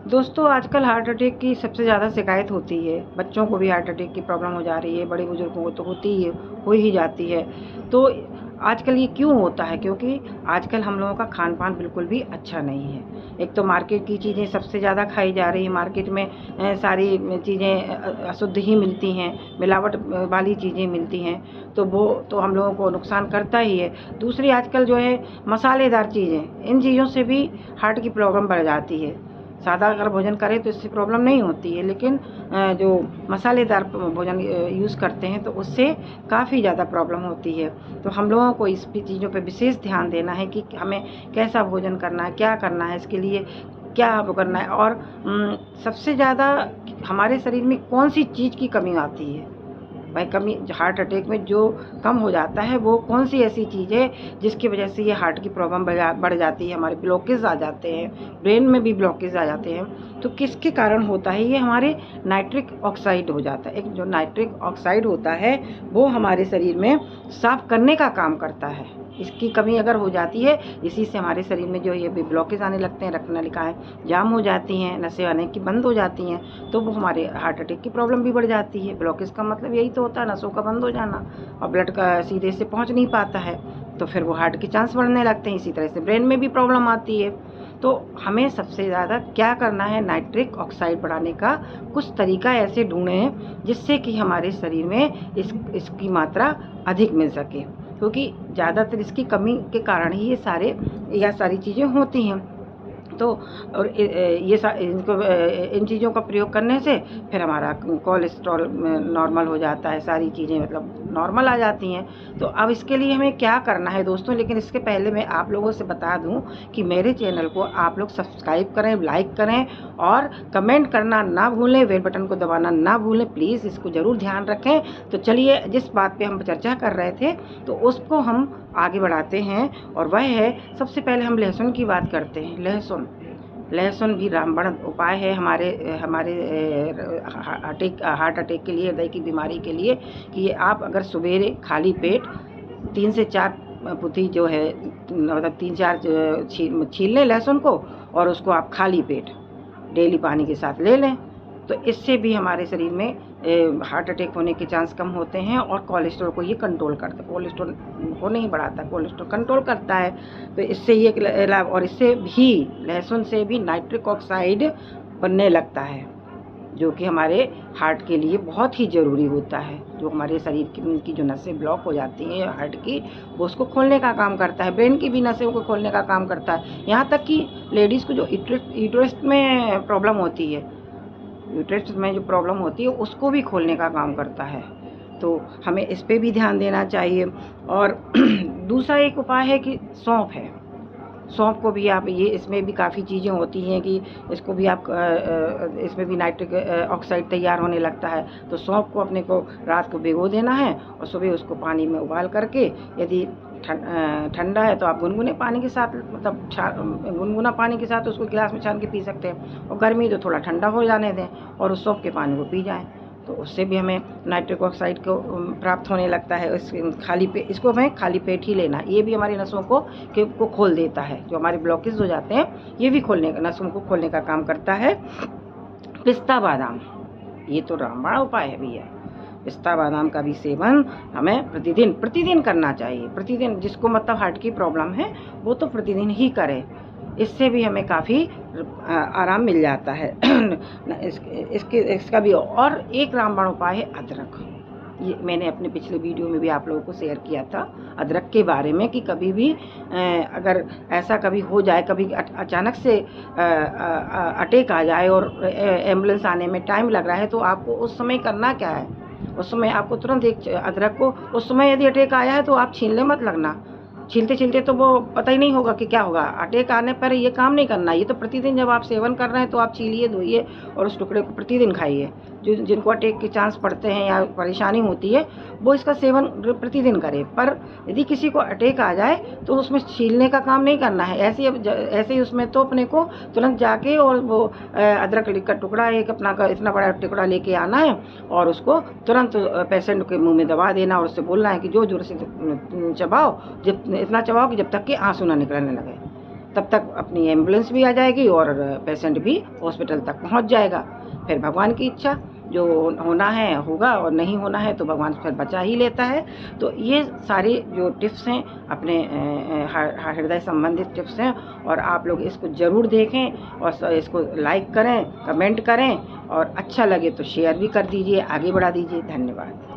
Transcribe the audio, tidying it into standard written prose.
दोस्तों आजकल heart attack की सबसे ज़्यादा शिकायत होती है। बच्चों को भी हार्ट अटैक की प्रॉब्लम हो जा रही है, बड़े बुजुर्गों को तो होती ही हो ही जाती है। तो आजकल ये क्यों होता है? क्योंकि आजकल हम लोगों का खान-पान बिल्कुल भी अच्छा नहीं है। एक तो मार्केट की चीज़ें सबसे ज़्यादा खाई जा रही हैं, मार्केट में सारी चीज़ें अशुद्ध ही मिलती हैं, मिलावट वाली चीज़ें मिलती हैं, तो वो तो हम लोगों को नुकसान करता ही है। दूसरी आजकल जो है मसालेदार चीज़ें, इन चीज़ों से भी हार्ट की प्रॉब्लम बढ़ जाती है। सादा अगर भोजन करें तो इससे प्रॉब्लम नहीं होती है, लेकिन जो मसालेदार भोजन यूज़ करते हैं तो उससे काफ़ी ज़्यादा प्रॉब्लम होती है। तो हम लोगों को इस भी चीज़ों पे विशेष ध्यान देना है कि हमें कैसा भोजन करना है, क्या करना है, इसके लिए क्या वो करना है और सबसे ज़्यादा हमारे शरीर में कौन-सी चीज़ की कमी आती है। भाई कमी हार्ट अटैक में जो कम हो जाता है वो कौन-सी ऐसी चीज़ है जिसकी वजह से ये हार्ट की प्रॉब्लम बढ़ जाती है, हमारे ब्लॉकेज आ जाते हैं, ब्रेन में भी ब्लॉकेज आ जाते हैं। तो किसके कारण होता है? ये हमारे नाइट्रिक ऑक्साइड हो जाता है। एक जो नाइट्रिक ऑक्साइड होता है वो हमारे शरीर में साफ़ करने का काम करता है। इसकी कमी अगर हो जाती है, इसी से हमारे शरीर में जो ये भी ब्लॉकेज आने लगते हैं, रक्त-नलिकाएँ जाम हो जाती हैं, नसें आने की बंद हो जाती हैं, तो वो हमारे हार्ट अटैक की प्रॉब्लम भी बढ़ जाती है। ब्लॉकेज का मतलब यही तो होता है, नसों का बंद हो जाना और ब्लड का सीधे से पहुँच नहीं पाता है, तो फिर वो हार्ट के चांस बढ़ने लगते हैं। इसी तरह से ब्रेन में भी प्रॉब्लम आती है। तो हमें सबसे ज़्यादा क्या करना है, नाइट्रिक ऑक्साइड बढ़ाने का कुछ तरीका ऐसे ढूँढें जिससे कि हमारे शरीर में इसकी मात्रा अधिक मिल सके, क्योंकि ज़्यादातर इसकी कमी के कारण ही यह सारी चीज़ें होती हैं। तो और इन चीज़ों का प्रयोग करने से फिर हमारा कोलेस्ट्रॉल नॉर्मल हो जाता है, सारी चीज़ें मतलब नॉर्मल आ जाती हैं। तो अब इसके लिए हमें क्या करना है दोस्तों, लेकिन इसके पहले मैं आप लोगों से बता दूं कि मेरे चैनल को आप लोग सब्सक्राइब करें, लाइक करें और कमेंट करना ना भूलें, बेल बटन को दबाना ना भूलें, प्लीज़ इसको ज़रूर ध्यान रखें। तो चलिए जिस बात पे हम चर्चा कर रहे थे तो उसको हम आगे बढ़ाते हैं, और वह है सबसे पहले हम लहसुन की बात करते हैं। लहसुन भी रामबाण उपाय है हमारे हमारे हार्ट अटैक के लिए, हृदय की बीमारी के लिए, कि आप अगर सवेरे खाली पेट 3 से 4 पुथी जो है मतलब 3-4 छील लें लहसुन को और उसको आप खाली पेट डेली पानी के साथ ले लें, तो इससे भी हमारे शरीर में हार्ट अटैक होने के चांस कम होते हैं। और कोलेस्ट्रॉल को ये कंट्रोल करता है, कोलेस्ट्रॉल को नहीं बढ़ाता, कोलेस्ट्रॉल कंट्रोल करता है। तो इससे ये लाभ, और इससे भी लहसुन से भी नाइट्रिक ऑक्साइड बनने लगता है, जो कि हमारे हार्ट के लिए बहुत ही ज़रूरी होता है। जो हमारे शरीर की जो नसें ब्लॉक हो जाती हैं हार्ट की, वो उसको खोलने का काम करता है, ब्रेन की भी नसों को खोलने का काम करता है। यहाँ तक कि लेडीज़ को जो यूट्रस में प्रॉब्लम होती है, यूट्रस में जो प्रॉब्लम होती है उसको भी खोलने का काम करता है। तो हमें इस पे भी ध्यान देना चाहिए। और दूसरा एक उपाय है कि सौंफ है। सौंफ को भी आप इसमें भी काफ़ी चीज़ें होती हैं कि इसको भी आप इसमें भी नाइट्रिक ऑक्साइड तैयार होने लगता है। तो सौंफ को अपने को रात को भिगो देना है और सुबह उसको पानी में उबाल करके, यदि ठंडा है तो आप गुनगुने पानी के साथ मतलब गुनगुना पानी के साथ उसको गिलास में छान के पी सकते हैं, और गर्मी तो थोड़ा ठंडा हो जाने दें और उस सौंफ के पानी को पी जाएँ, तो उससे भी हमें नाइट्रिक ऑक्साइड को प्राप्त होने लगता है। इसको हमें खाली पेट ही लेना है। ये भी हमारी नसों को खोल देता है, जो हमारे ब्लॉकेज हो जाते हैं ये भी नसों को खोलने का काम करता है। पिस्ता बादाम, ये तो रामबाण उपाय है भैया। पिस्ता बादाम का भी सेवन हमें प्रतिदिन करना चाहिए। प्रतिदिन, जिसको मतलब हार्ट की प्रॉब्लम है वो तो प्रतिदिन ही करे, इससे भी हमें काफ़ी आराम मिल जाता है। इसका भी और एक रामबाण उपाय है अदरक। ये मैंने अपने पिछले वीडियो में भी आप लोगों को शेयर किया था अदरक के बारे में, कि कभी भी अगर ऐसा कभी हो जाए, कभी अचानक से अटैक आ जाए और एम्बुलेंस आने में टाइम लग रहा है, तो आपको उस समय करना क्या है, उस समय आपको तुरंत एक अदरक को, उस समय यदि अटैक आया है तो आप छीलने मत लगना। छीलते तो वो पता ही नहीं होगा कि क्या होगा। अटैक आने पर ये काम नहीं करना। ये तो प्रतिदिन जब आप सेवन कर रहे हैं तो आप छीलिए, धोइए और उस टुकड़े को प्रतिदिन खाइए। जिनको अटैक के चांस पड़ते हैं या परेशानी होती है वो इसका सेवन प्रतिदिन करें। पर यदि किसी को अटैक आ जाए तो उसमें छीलने का काम नहीं करना है। ऐसे ही उसमें तो अपने को तुरंत जाके और वो अदरक का टुकड़ा एक अपना इतना बड़ा टुकड़ा लेके आना है और उसको तुरंत पेशेंट के मुंह में दबा देना और उससे बोलना है कि जोर जोर से चबाओ, इतना चबाओ कि जब तक कि आंसू ना निकलने लगे। तब तक अपनी एम्बुलेंस भी आ जाएगी और पेशेंट भी हॉस्पिटल तक पहुंच जाएगा। फिर भगवान की इच्छा, जो होना है होगा और नहीं होना है तो भगवान फिर बचा ही लेता है। तो ये सारी जो टिप्स हैं अपने हृदय संबंधित टिप्स हैं, और आप लोग इसको ज़रूर देखें और इसको लाइक करें, कमेंट करें, और अच्छा लगे तो शेयर भी कर दीजिए, आगे बढ़ा दीजिए। धन्यवाद।